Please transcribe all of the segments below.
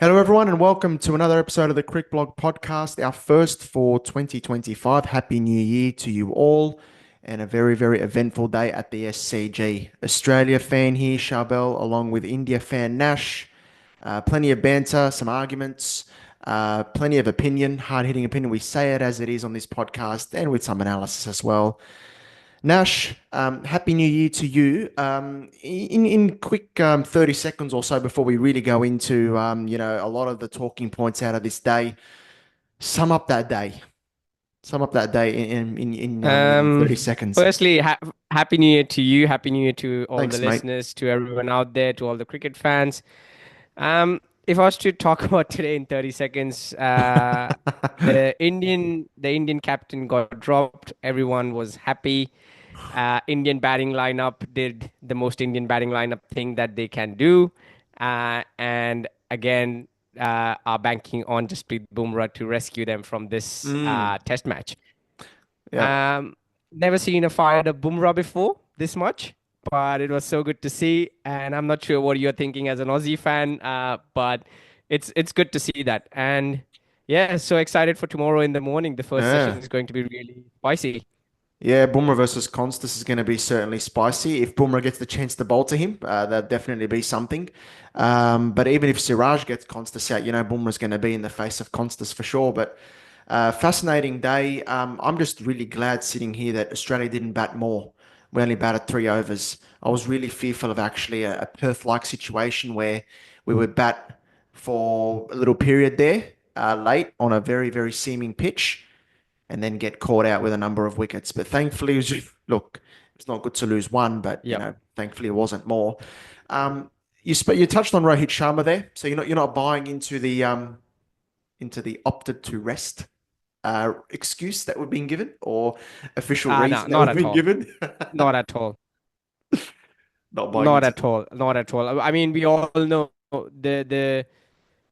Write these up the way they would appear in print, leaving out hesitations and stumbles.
Hello, everyone, and welcome to another episode of the Crick Blog podcast, our first for 2025. Happy New Year to you all, and a very, very eventful day at the SCG. Australia fan here, Charbel, along with India fan Nash. Plenty of banter, some arguments, plenty of opinion, hard hitting opinion. We say it as it is on this podcast, and with some analysis as well. Nash, happy New Year to you. In quick 30 seconds or so before we really go into a lot of the talking points out of this day, sum up that day. Sum up that day in 30 seconds. Firstly, Happy New Year to you. Happy New Year to all the Thanks, mate. listeners, to everyone out there, to all the cricket fans. If I was to talk about today in 30 seconds, the Indian captain got dropped. Everyone was happy. Indian batting lineup did the most Indian batting lineup thing that they can do, and again, are banking on Jasprit Bumrah to rescue them from this Mm, Test match. yeah. Um, Never seen a fired up Bumrah before this much, but it was so good to see. And I'm not sure what you're thinking as an Aussie fan, but it's good to see that. And yeah, so excited for tomorrow in the morning. The first session Yeah. is going to be really spicy. Yeah, Bumrah versus Konstas is going to be certainly spicy. If Bumrah gets the chance to bowl to him, that'd definitely be something. But even if Siraj gets Konstas out, Bumrah's going to be in the face of Konstas for sure. But fascinating day. I'm just really glad sitting here that Australia didn't bat more. We only batted 3 overs. I was really fearful of actually a Perth-like situation where we would bat for a little period there, late on a very, very seaming pitch and then get caught out with a number of wickets. But thankfully, look, it's not good to lose one, but Yep. thankfully it wasn't more. You touched on Rohit Sharma there, so you're not buying into the opted to rest excuse that we've been given or official No, reason that not we've at been all. given. Not at all. Not buying Not into at all. Not at all. I mean, we all know the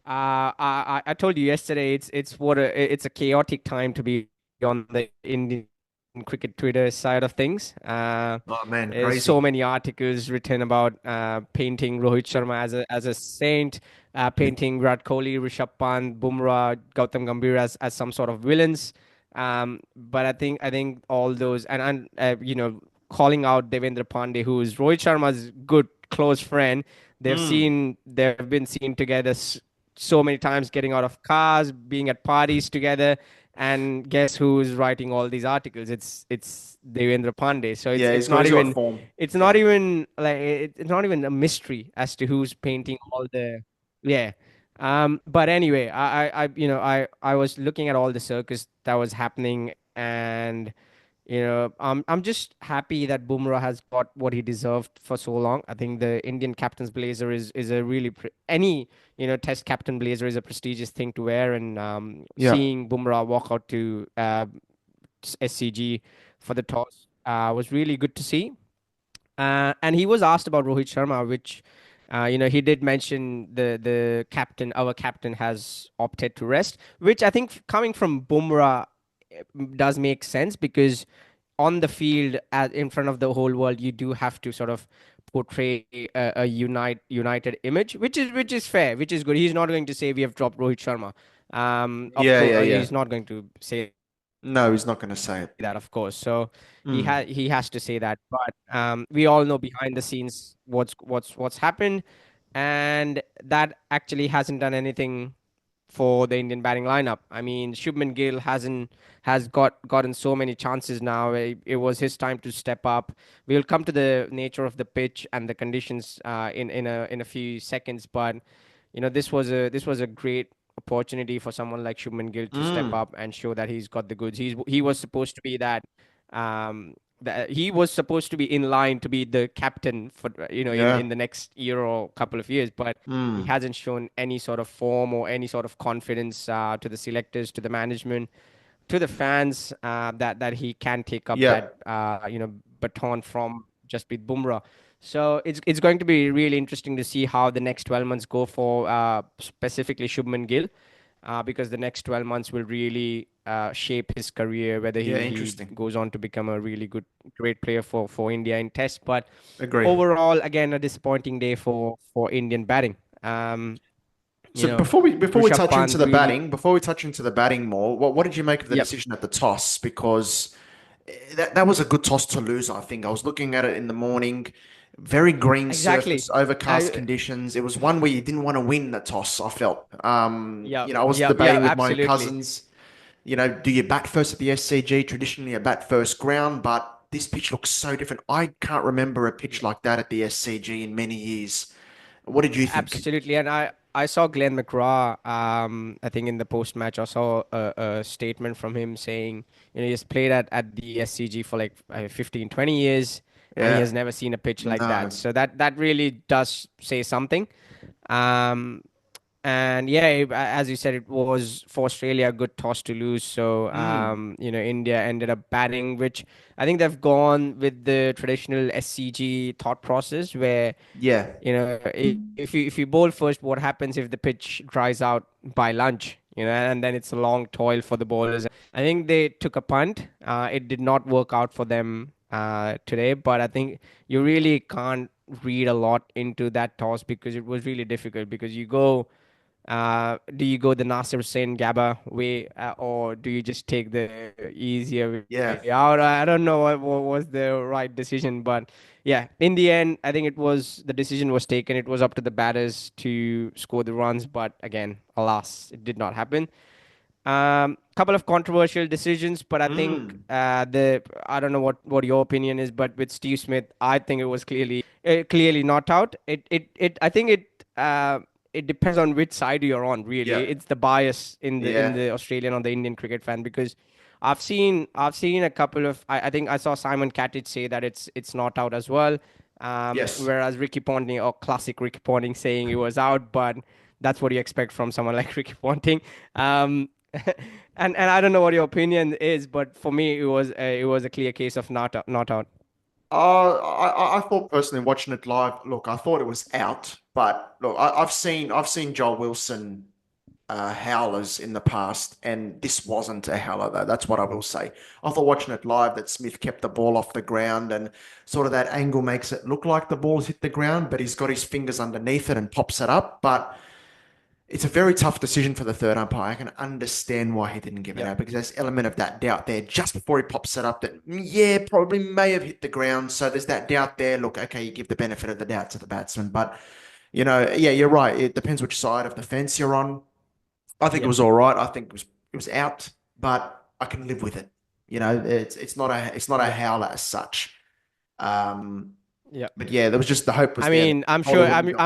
I told you yesterday it's a chaotic time to be on the Indian cricket Twitter side of things. Oh man, There's so crazy. many articles written about painting Rohit Sharma as a saint, painting Virat Kohli, Rishabh Pant, Bumrah, Gautam Gambhir as some sort of villains. But I think all those and calling out Devendra Pandey, who is Rohit Sharma's good close friend. Mm. They've been seen together so many times, getting out of cars, being at parties together. And guess who's writing all these articles? It's Devendra Pandey. So Yeah, he's got form. Yeah. it's not even a mystery as to who's painting all the yeah. But anyway, I was looking at all the circus that was happening, and I'm just happy that Bumrah has got what he deserved for so long. I think the Indian captain's blazer is a really any Test captain blazer is a prestigious thing to wear, and Yeah. seeing Bumrah walk out to SCG for the toss was really good to see. And he was asked about Rohit Sharma, which he did mention our captain has opted to rest, which I think coming from Bumrah does make sense because on the field in front of the whole world you do have to sort of portray a united image, which is fair, which is good. He's not going to say we have dropped Rohit Sharma. Of Yeah, yeah, course yeah. he's not going to say No, he's not going to say it. that, of course. So Mm. he has to say that. But we all know behind the scenes what's happened, and that actually hasn't done anything for the Indian batting lineup. I mean, Shubman Gill has gotten so many chances now. It was his time to step up. We'll come to the nature of the pitch and the conditions in a few seconds, but this was a great opportunity for someone like Shubman Gill to step Mm. up and show that he's got the goods. He was supposed to be um he was supposed to be in line to be the captain for Yeah. in the next year or couple of years, but he Mm. hasn't shown any sort of form or any sort of confidence to the selectors, to the management, to the fans that he can take up Yeah. that baton from Jasprit Bumrah. So it's going to be really interesting to see how the next 12 months go for specifically Shubman Gill, because the next 12 months will really shape his career, whether Yeah. he Interesting. goes on to become a really great player for India in Test. But Agree. overall, again, a disappointing day for Indian batting. Um, You So know, before we Rishabh touch into Pant the really. batting, before we touch into the batting more, what did you make of the Yep. decision at the toss? Because that was a good toss to lose, I think. I was looking at it in the morning, very green Exactly. surface, overcast I. conditions. It was one where you didn't want to win the toss, I felt. Yep. I was Yep. Yep. debating with my Absolutely. cousins, do you bat first at the SCG? Traditionally, a bat first ground, but this pitch looks so different. I can't remember a pitch like that at the SCG in many years. What did you think? Absolutely, and I saw Glenn McGrath. I think in the post match, I saw a statement from him saying, he's played at the SCG for like 15, 20 years, and he Yeah, has never seen a pitch like that. no, So that really does say something. Um, and yeah, as you said, it was for Australia a good toss to lose. So mm, India ended up batting, which I think they've gone with the traditional SCG thought process where yeah, if you bowl first, what happens if the pitch dries out by lunch? And then it's a long toil for the bowlers. I think they took a punt. It did not work out for them today, but I think you really can't read a lot into that toss because it was really difficult. Because do you go the Nasir Sen Gabba way, or do you just take the easier yeah. way out? I don't know what was the right decision, but yeah, in the end, I think the decision was taken. It was up to the batters to score the runs, but again, alas, it did not happen. Couple of controversial decisions, but I think Mm, the I don't know what your opinion is, but with Steve Smith, I think it was clearly not out. I think it depends on which side you're on. Really, yeah, it's the bias in yeah, the Australian or the Indian cricket fan because I've seen a couple of I think I saw Simon Katich say that it's not out as well. yes. Whereas Ricky Ponting or classic Ricky Ponting saying it was out, but that's what you expect from someone like Ricky Ponting. Um, and I don't know what your opinion is, but for me it was a clear case of not out. I thought personally watching it live, look, I thought it was out, but look, I've seen Joel Wilson howlers in the past, and this wasn't a howler though. That's what I will say. I thought watching it live that Smith kept the ball off the ground, and sort of that angle makes it look like the ball's hit the ground, but he's got his fingers underneath it and pops it up. But it's a very tough decision for the third umpire. I can understand why he didn't give it Yep. out because there's element of that doubt there just before he pops it up that, yeah, probably may have hit the ground. So there's that doubt there. Look, okay, you give the benefit of the doubt to the batsman, but yeah, you're right. It depends which side of the fence you're on. I think it Yep. was all right. I think it was out, but I can live with it. It's not a Yep. howler as such. Um, Yep. but yeah, there was just the hope was I there that mean, I'm Kohli sure. wouldn't go.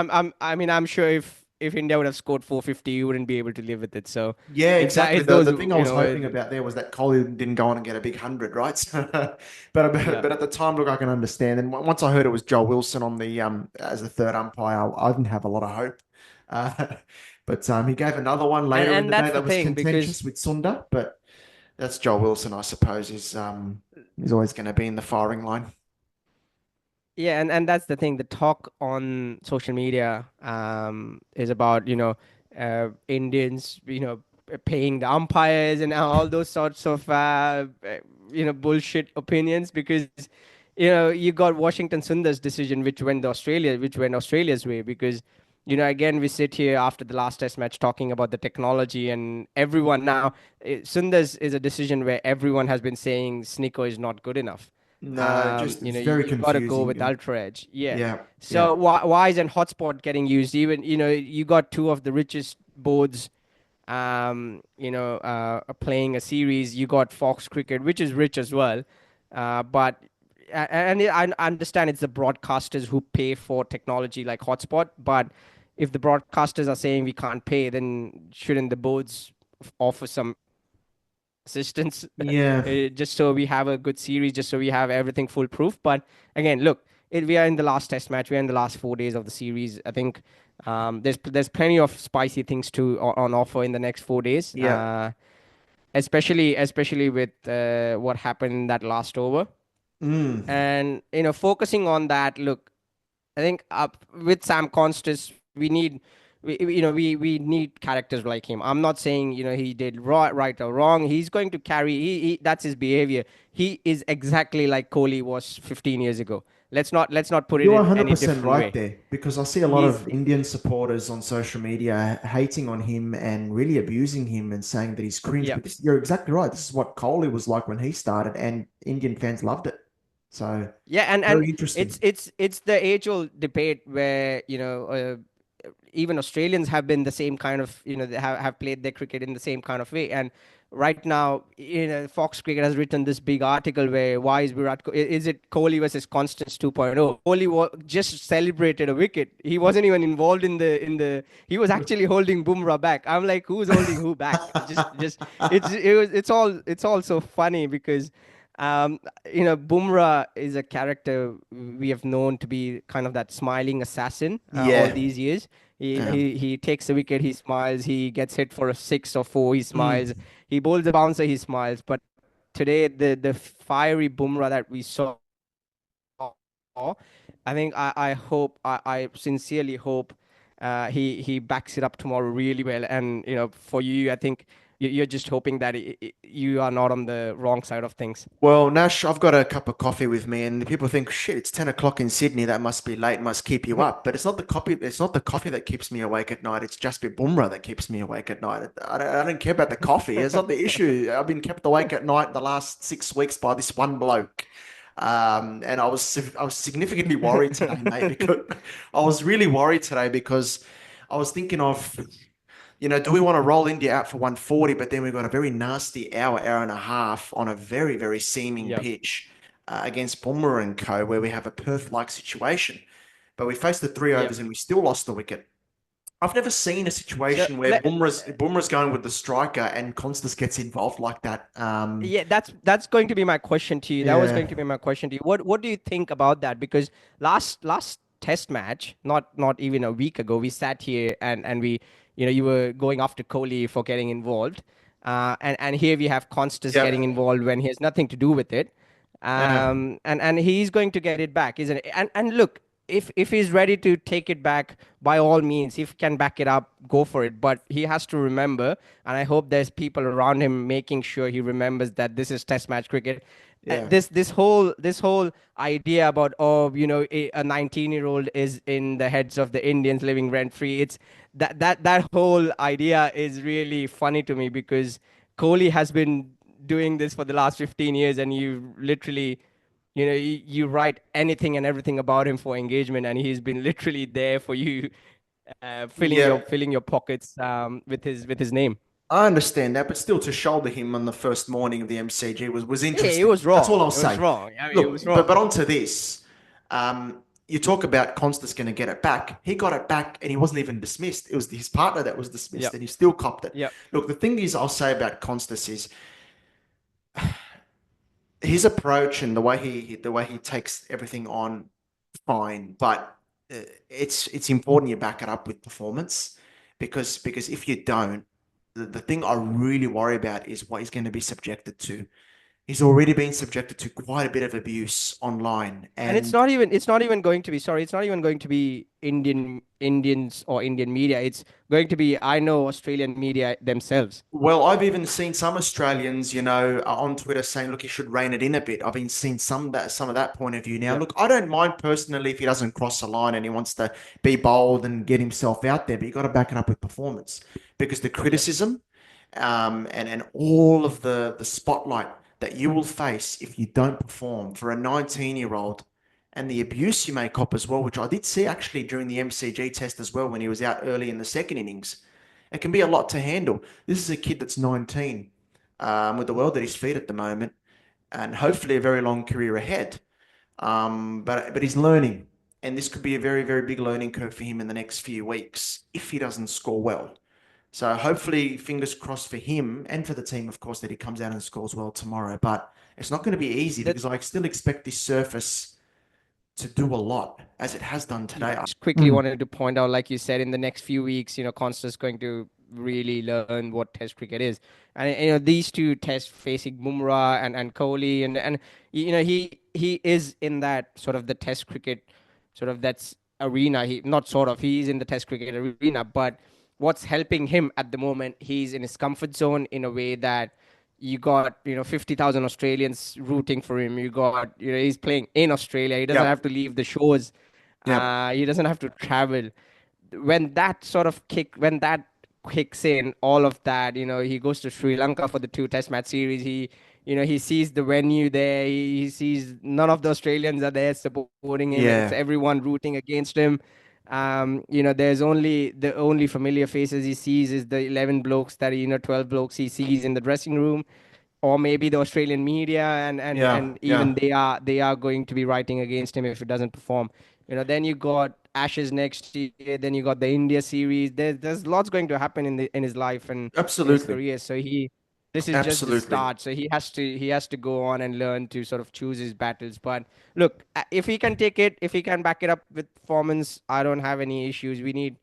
I'm sure if India would have scored 450, you wouldn't be able to live with it. So Yeah, it's that exactly. it's The those the thing I was hoping you know. about there was that Kohli didn't go on and get a big 100, right? So, but Yeah. at the time, look, I can understand. And once I heard it was Joe Wilson on the as the third umpire, I didn't have a lot of hope. Uh, but he gave another one and later in and the day that's the that was thing because contentious with Sundar. But that's Joe Wilson, I suppose, is always going to be in the firing line. yeah, and that's the thing. The talk on social media is about Indians paying the umpires and all those sorts of bullshit opinions because you got Washington Sundar's decision which went Australia's way because again we sit here after the last test match talking about the technology and everyone now Sundar's is a decision where everyone has been saying Sneaker is not good enough. No, just it's You, very you got to go confusing. with And Ultra Edge. Yeah. yeah, So yeah. why isn't Hotspot getting used? Even, you got two of the richest boards, playing a series. You got Fox Cricket, which is rich as well. But I understand it's the broadcasters who pay for technology like Hotspot. But if the broadcasters are saying we can't pay, then shouldn't the boards offer some assistance Yeah. just so we have a good series, just so we have everything foolproof. But again, look, we are in the last test match. We're in the last 4 days of the series. I think there's plenty of spicy things on offer in the next 4 days, Yeah. especially with what happened in that last over. Mm. And focusing on that, look, I think with Sam Konstas, we need characters like him. I'm not saying he did right or wrong. He's going to carry. That's his behavior. He is exactly like Kohli was 15 years ago. Let's not put it You're in any 100% different right way. there because I see a lot He's of Indian supporters on social media hating on him and really abusing him and saying that he's cringe. Yeah. But you're exactly right. This is what Kohli was like when he started, and Indian fans loved it. So Yeah, and very interesting. it's the age-old debate where even Australians have been the same kind of, they have played their cricket in the same kind of way. And right now, Fox Cricket has written this big article where why is is it Kohli versus Constance 2.0? Kohli just celebrated a wicket. He wasn't even involved he was actually holding Bumrah back. I'm like, who's holding who back? It's all so funny because Bumrah is a character we have known to be kind of that smiling assassin all Yeah. these years. He, Yeah. he he takes a wicket, he smiles. He gets hit for a 6 or 4, he smiles. Mm. He bowls a bouncer, he smiles. But today, the fiery Bumrah that we saw, I think I sincerely hope he backs it up tomorrow really well. And for you, I think you're just hoping that you are not on the wrong side of things. Well, Nash, I've got a cup of coffee with me, and people think, shit, it's 10 o'clock in Sydney. That must be late, must keep you up. But it's not the coffee. It's not the coffee that keeps me awake at night. It's Jasprit Bumrah that keeps me awake at night. I don't care about the coffee. It's not the issue. I've been kept awake at night the last 6 weeks by this one bloke. And I was significantly worried today, mate, because I was really worried today because I was thinking of do we want to roll India out for 140? But then we've got a very nasty hour and a half on a very, very seaming Yep. pitch against Bumrah and co, where we have a Perth-like situation. But we faced the three Yep. overs and we still lost the wicket. I've never seen a So situation where Bumrah's going with the striker and Konstas gets involved like that. yeah, that's going to be my question to you. That was Yeah, going to be my question to you. What do you think about that? Because last test match, not even a week ago, we sat here and we, you were going after Kohli for getting involved, and here we have Constas getting yeah, involved when he has nothing to do with it, yeah, and he's going to get it back, isn't it? And look, if he's ready to take it back, by all means, if he can back it up, go for it. But he has to remember, and I hope there's people around him making sure he remembers that this is Test match cricket. yeah, This whole idea about, a 19-year-old is in the heads of the Indians living rent free. It's that whole idea is really funny to me because Kohli has been doing this for the last 15 years, and you literally, you write anything and everything about him for engagement, and he's been literally there for you, filling your yeah. filling your pockets with his name. I understand that, but still to shoulder him on the first morning of the MCG was Yeah, it interesting. was That's all wrong. I'll It was say. wrong. I mean, it was Look, but wrong. onto this. You talk about Constas going to get it back. He got it back and he wasn't even dismissed. It was his partner that was dismissed Yep. and he still copped it. Yep. Look, the thing is, I'll say about Constas is his approach and the way he takes everything on, fine, but it's important you back it up with performance because if you don't, the thing I really worry about is what he's going to be subjected to. He's already been subjected to quite a bit of abuse online, And it's and not even it's not even going to be, sorry, it's not even going to be Indians or Indian media. It's going to be, I know, Australian media themselves. well, I've even seen some Australians, on Twitter saying, "Look, you should rein it in a bit." I've been seeing some of that point of view now. Yep. Look, I don't mind personally if he doesn't cross the line and he wants to be bold and get himself out there, but you got to back it up with performance because the Yep. criticism, and all of the spotlight that you will face if you don't perform for a 19-year-old, and the abuse you may cop as well, which I did see actually during the MCG test as well when he was out early in the second innings. It can be a lot to handle. This is a kid that's 19, with the world at his feet at the moment, and hopefully a very long career ahead. But he's learning, and this could be a very, very big learning curve for him in the next few weeks if he doesn't score well. So hopefully, fingers crossed for him and for the team, of course, that he comes out and scores well tomorrow. But it's not going to be easy That because I still expect this surface to do a lot as it has done Yeah, today. just quickly Mm. wanted to point out, like you said, in the next few weeks, Constance going to really learn what Test cricket is, and these two tests facing Bumrah and Kohli, and he is in that sort of the Test cricket, sort of that's arena. He not sort of He's in the Test cricket arena, but what's helping him at the moment, he's in his comfort zone in a way that You got 50,000 Australians rooting for him. You got he's playing in Australia. He doesn't have Yep. to leave the shores. Yep. He doesn't have to travel. When that kicks in, all of that, he goes to Sri Lanka for the two test match series. He sees the venue there. He sees none of the Australians are there supporting him. It's Yeah. everyone rooting against him. There's only the only familiar faces he sees is the 11 blokes 12 blokes he sees in the dressing room, or maybe the Australian media, and Yeah. even Yeah. they are going to be writing against him if it doesn't perform. Then you got Ashes next year, then you got the India series. There's lots going to happen in his life and in his Absolutely. career. So this is just the Absolutely. start. So he has to go on and learn to sort of choose his battles. But look, if he can take it, if he can back it up with performance, I don't have any issues. We need,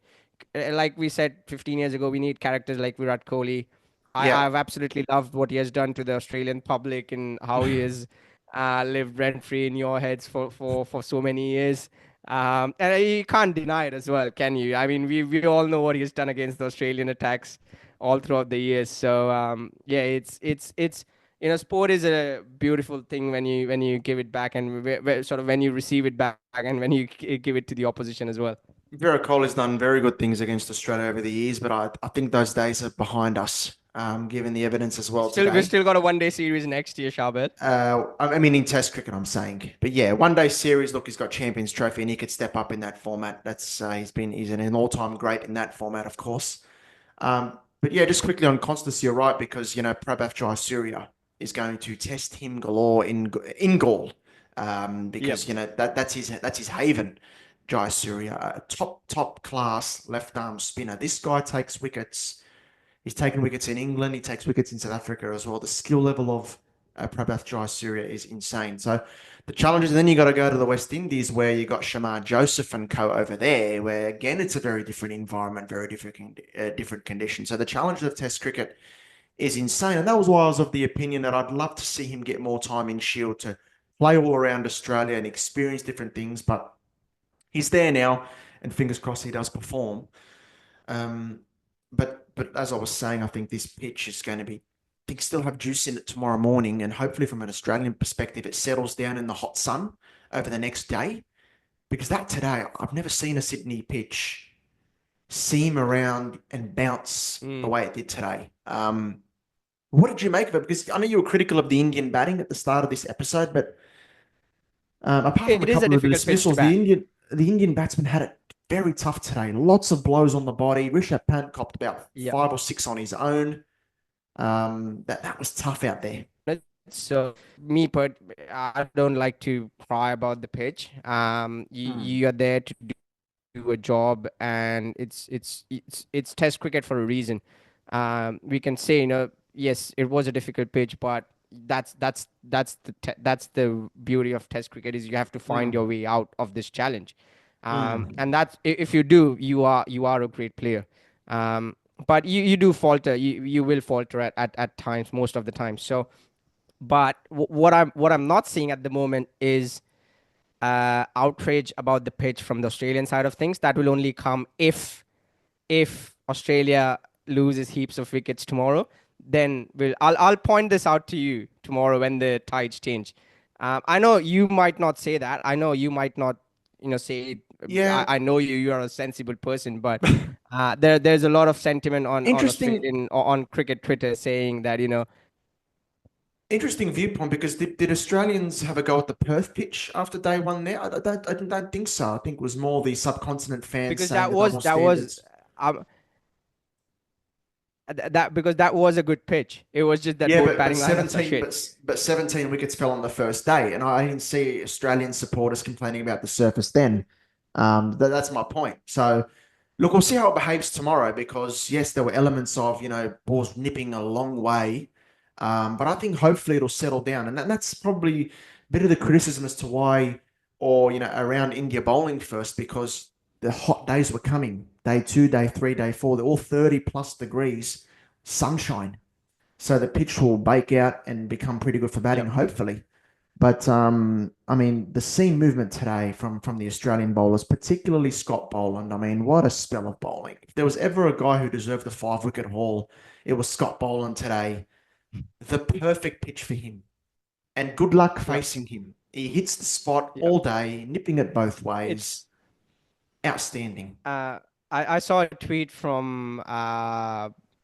like we said 15 years ago, we need characters like Virat Kohli. Yeah. I've absolutely loved what he has done to the Australian public and how he has lived rent free in your heads for so many years. And you can't deny it as well, can you? I mean, we all know what he's done against the Australian attacks all throughout the years. So yeah, it's sport is a beautiful thing when you give it back, and sort of when you receive it back, and when you give it to the opposition as well. Virat Kohli's done very good things against Australia over the years, but I think those days are behind us, given the evidence as well Still, we today. still got a one-day series next year, Charbel. I mean, in Test cricket, I'm saying, but yeah, one day series. Look, he's got Champions Trophy, and he could step up in that format. He's an all-time great in that format, of course. But yeah, just quickly on Konstas, you're right because Prabhav Jayasuriya is going to test him galore in Gaul, Yep. because that's his haven. Jayasuriya, a top class left arm spinner. This guy takes wickets. He's taken wickets in England. He takes wickets in South Africa as well. The skill level of Prabhav Jayasuriya is insane. So the challenges, and then you got to go to the West Indies where you got Shamar Joseph and co over there, where again it's a very different environment, very different conditions. So the challenge of Test cricket is insane, and that was why I was of the opinion that I'd love to see him get more time in Shield to play all around Australia and experience different things. But he's there now, and fingers crossed he does perform. Um, but as I was saying, I think this pitch is going to be. I think still have juice in it tomorrow morning, and hopefully from an Australian perspective, it settles down in the hot sun over the next day. Because that today, I've never seen a Sydney pitch seam around and bounce the Mm. way it did today. What did you make of it? Because I know you were critical of the Indian batting at the start of this episode, but apart from a It is a couple of the difficult pitch to dismissals, bat. the Indian batsman had it very tough today. Lots of blows on the body. Rishabh Pant copped about Yeah. 5 or 6 on his own. That was tough out there. So I don't like to cry about the pitch. Mm, You are there to do a job, and it's Test cricket for a reason. We can say, yes, it was a difficult pitch, but that's the beauty of Test cricket, is you have to find your mm, way out of this challenge. And mm. that's, if you do, you are a great player. But you do falter. You will falter at times, most of the time. So, but what I'm not seeing at the moment is outrage about the pitch from the Australian side of things. That will only come if Australia loses heaps of wickets tomorrow. Then I'll point this out to you tomorrow when the tides change. I know you might not say that. I know you might not, say it. Yeah, I know you are a sensible person, but there's a lot of sentiment on interesting, Australian, on cricket Twitter, saying that interesting viewpoint. Because did Australians have a go at the Perth pitch after day one there? I don't think so. I think it was more the subcontinent fans because saying that the was double that was standards. um, that because that was a good pitch. It was just that Yeah, both but batting lineups are 17 shit. but 17 wickets fell on the first day, and I didn't see Australian supporters complaining about the surface then. That's my point. So, look, we'll see how it behaves tomorrow because yes, there were elements of balls nipping a long way, but I think hopefully it'll settle down, and that's probably a bit of the criticism as to why, or around India bowling first because the hot days were coming. Day 2, day 3, day 4, they're all 30 plus degrees, sunshine. So the pitch will bake out and become pretty good for batting, Yep. hopefully. But I mean, the seam movement today from the Australian bowlers, particularly Scott Boland. I mean, what a spell of bowling! If there was ever a guy who deserved the 5 wicket haul, it was Scott Boland today. the perfect pitch for him. And good luck Yep. facing him. He hits the spot Yep. all day, nipping it both It's ways. Outstanding. I saw a tweet from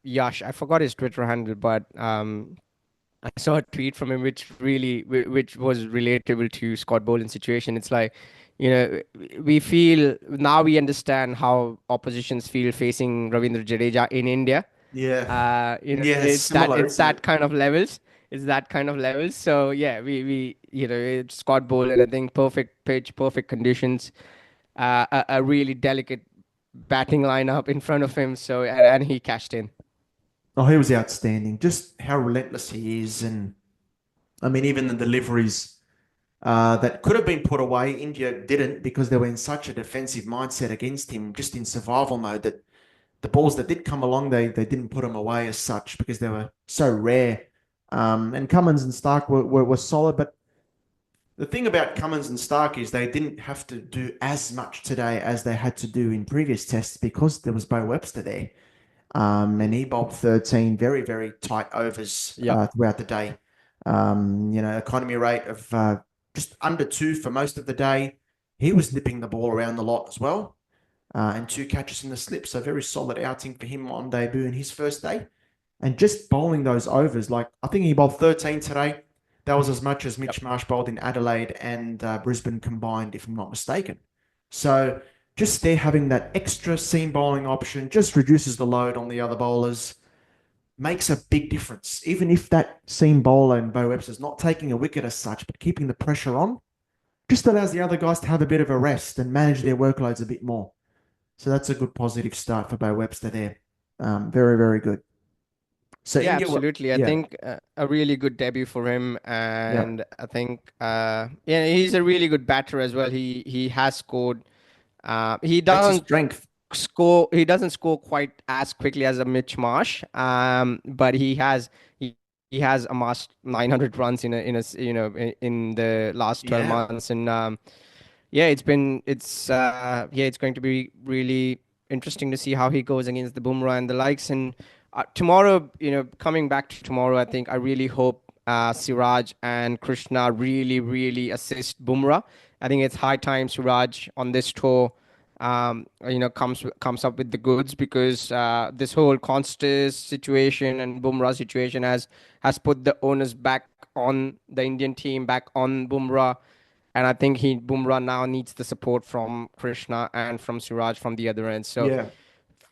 Yash. I forgot his Twitter handle, but I saw a tweet from him which which was relatable to Scott Boland's situation. It's like, we feel now we understand how oppositions feel facing Ravindra Jadeja in India. Yeah. Yeah, it's It's that similar, isn't it? kind of levels. It's that kind of levels. So yeah, we it's Scott Boland. I think perfect pitch, perfect conditions, a really delicate batting lineup in front of him. So and he cashed in. Oh, he was outstanding. Just how relentless he is. And I mean, even the deliveries that could have been put away, India didn't because they were in such a defensive mindset against him, just in survival mode, that the balls that did come along, they didn't put them away as such because they were so rare. And Cummins and Stark were solid. But the thing about Cummins and Stark is they didn't have to do as much today as they had to do in previous tests because there was Beau Webster there. And he bowled 13 very, very tight overs Yep. throughout the day. Economy rate of just under two for most of the day. He was nipping the ball around the lot as well, and two catches in the slip. So very solid outing for him on debut in his first day. And just bowling those overs, like I think he bowled 13 today. That was as much as Yep. Mitch Marsh bowled in Adelaide and Brisbane combined, if I'm not mistaken. So just there having that extra seam bowling option just reduces the load on the other bowlers, makes a big difference. Even if that seam bowler and Beau Webster's not taking a wicket as such, but keeping the pressure on, just allows the other guys to have a bit of a rest and manage their workloads a bit more. So that's a good positive start for Beau Webster there. Very, very good. So Yeah, India, absolutely. I yeah, think a really good debut for him, yeah, and I think yeah, he's a really good batter as well. He has scored. He that's his doesn't strength. score. He doesn't score quite as quickly as a Mitch Marsh. But he has amassed 900 runs in the last 12 Yeah, months, and yeah, it's going to be really interesting to see how he goes against the Bumrah and the likes. And tomorrow, coming back to tomorrow, I think I really hope Siraj and Krishna really assist Bumrah. I think it's high time Siraj on this tour, comes up with the goods, because this whole Konstas situation and Bumrah situation has put the onus back on the Indian team, back on Bumrah. And I think Bumrah now needs the support from Krishna and from Siraj from the other end. So yeah.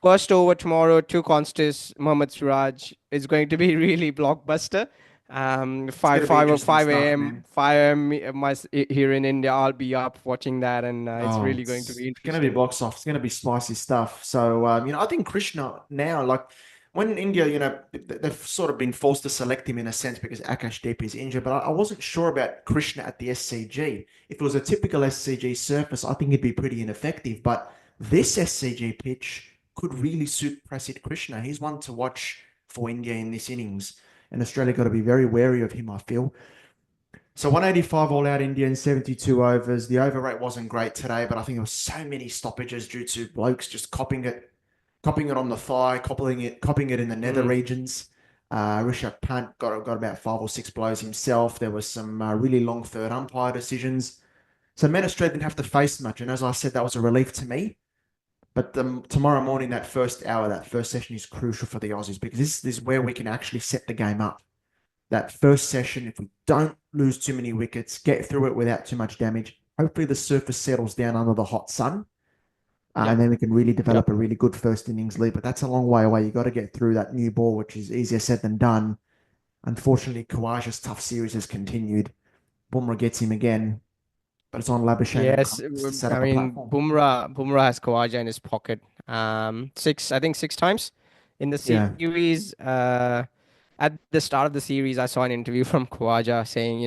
first over tomorrow, two Konstas, Mohammed, Siraj is going to be really blockbuster. It's going to be interesting 5 stuff, a.m. man. 5 a.m. Here in India, I'll be up watching that, and it's Oh, really going to it's be going to be interesting. box off. It's going to be spicy stuff. So, I think Krishna now, like when India, they've sort of been forced to select him in a sense because Akash Deep is injured. But I wasn't sure about Krishna at the SCG. If it was a typical SCG surface, I think he'd be pretty ineffective. But this SCG pitch could really suit Prasidh Krishna. He's one to watch for India in this innings. And Australia got to be very wary of him, I feel. So 185 all out India in 72 overs. The over rate wasn't great today, but I think there was so many stoppages due to blokes just copying it on the thigh, copying it in the nether Mm. regions. Rishabh Pant got about five or six blows himself. There was some really long third umpire decisions. So Men Australia didn't have to face much, and as I said, that was a relief to me. But tomorrow morning, that first hour, that first session is crucial for the Aussies because this is where we can actually set the game up that first session, if we don't lose too many wickets, get through it without too much damage, hopefully the surface settles down under the hot sun. Yep. And then we can really develop Yep. a really good first innings lead. But that's a long way away. You got to get through that new ball, which is easier said than done. Unfortunately, Khawaja's tough series has continued. Bumrah gets him again, but it's on Labuschagne and Yes, Cummins to set I up a mean platform. Bumrah has Khawaja in his pocket. I think six times in the Yeah. series. At the start of the series, I saw an interview from Khawaja saying,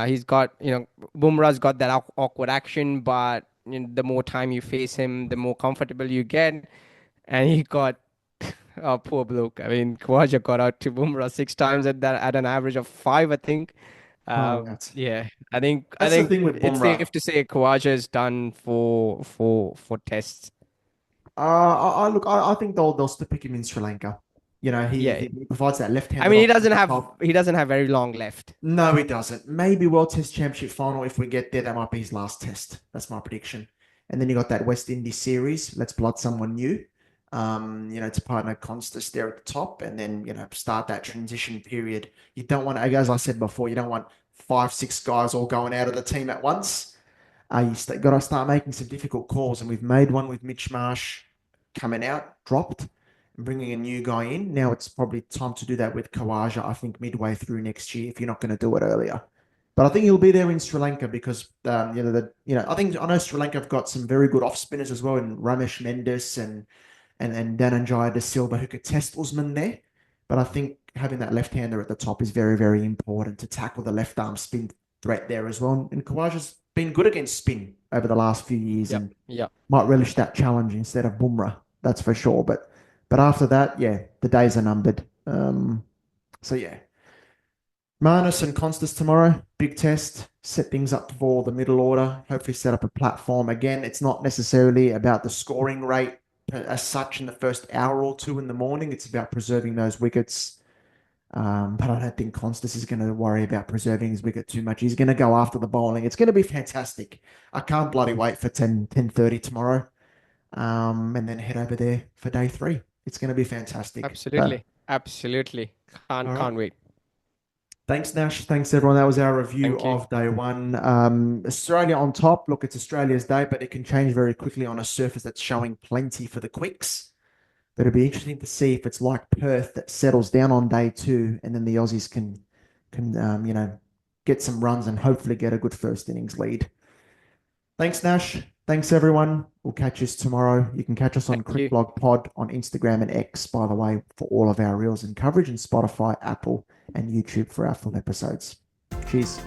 he's got, Bumrah's got that awkward action, but the more time you face him, the more comfortable you get. And he got, oh, poor bloke. I mean, Khawaja got out to Bumrah six times at an average of five, I think. Oh, that's Yeah, I that's the think thing with it's Bumrah. safe to say Khawaja is done for tests. I think they'll still pick him in Sri Lanka. You know, Yeah. he provides that I left-handed mean, option at the top. he doesn't have very long left. No, he doesn't. Maybe World Test Championship final. If we get there, that might be his last test. That's my prediction. And then you got that West Indies series. Let's blood someone new. To partner Konstas there at the top, and then start that transition period. You don't want, as I said before, you don't want 5, 6 guys all going out of the team at once. Got to start making some difficult calls, and we've made one with Mitch Marsh coming out, dropped, and bringing a new guy in. Now it's probably time to do that with Khawaja, I think, midway through next year, if you're not going to do it earlier. But I think he'll be there in Sri Lanka because I know Sri Lanka have got some very good off spinners as well, in Ramesh Mendes and Dhananjaya De Silva, who could test Usman there. But I think having that left-hander at the top is very, very important to tackle the left arm spin threat there as well. And Khawaja's been good against spin over the last few years, and might relish that challenge instead of Bumrah. That's for sure. But after that, yeah, the days are numbered. So yeah, Marnus and Konstas tomorrow, big test. Set things up for the middle order. Hopefully, set up a platform. Again, it's not necessarily about the scoring rate as such in the first hour or two in the morning. It's about preserving those wickets. But I don't think Konstas is going to worry about preserving his wicket too much. He's going to go after the bowling. It's going to be fantastic. I can't bloody wait for 10:30 tomorrow. And then head over there for day 3. It's going to be fantastic. Absolutely. Absolutely. Can't wait. Thanks, Nash. Thanks, everyone. That was our review of day 1. Australia on top. Look, it's Australia's day, but it can change very quickly on a surface that's showing plenty for the quicks. But it'll be interesting to see if it's like Perth that settles down on day 2, and then the Aussies can get some runs and hopefully get a good first innings lead. Thanks, Nash. Thanks, everyone. We'll catch us tomorrow. You can catch us on Crick Blog Pod on Instagram and X, by the way, for all of our reels and coverage, and Spotify, Apple, and YouTube for our full episodes. Cheers.